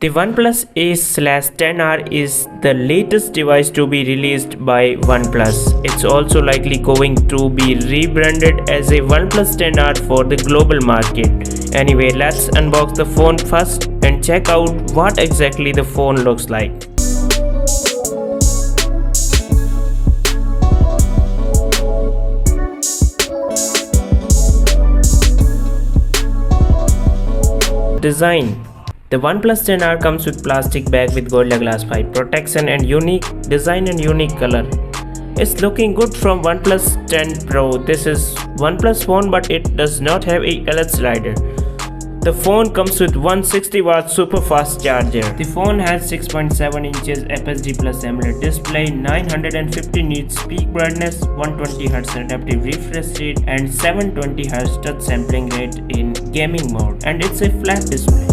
The OnePlus Ace/10R is the latest device to be released by OnePlus. It's also likely going to be rebranded as a OnePlus 10R for the global market. Anyway, let's unbox the phone first and check out what exactly the phone looks like. Design. The OnePlus 10R comes with plastic bag with Gorilla Glass 5 protection and unique design and unique color. It's looking good from OnePlus 10 Pro. This is OnePlus phone but it does not have a LED slider. The phone comes with 160 watt super fast charger. The phone has 6.7 inches FHD plus AMOLED display, 950 nits peak brightness, 120 Hz adaptive refresh rate and 720 Hz touch sampling rate in gaming mode, and it's a flat display.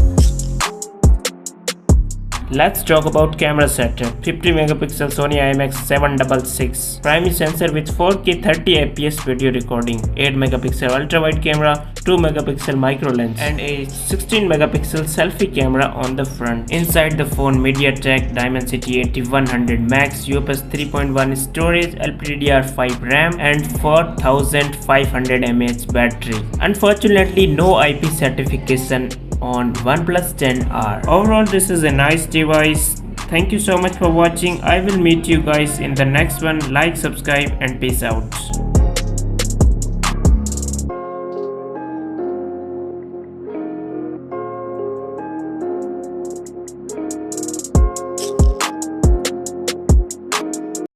Let's talk about camera setup. 50 megapixel Sony IMX766 primary sensor with 4K 30fps video recording, 8 megapixel ultra wide camera, 2 megapixel micro lens and a 16 megapixel selfie camera on the front. Inside the phone, MediaTek Dimensity 8100 Max, UFS 3.1 storage, LPDDR5 RAM and 4500 mAh battery. Unfortunately, no IP certification on OnePlus 10R. Overall, this is a nice device. Thank you so much for watching. I will meet you guys in the next one. Like, subscribe and peace out.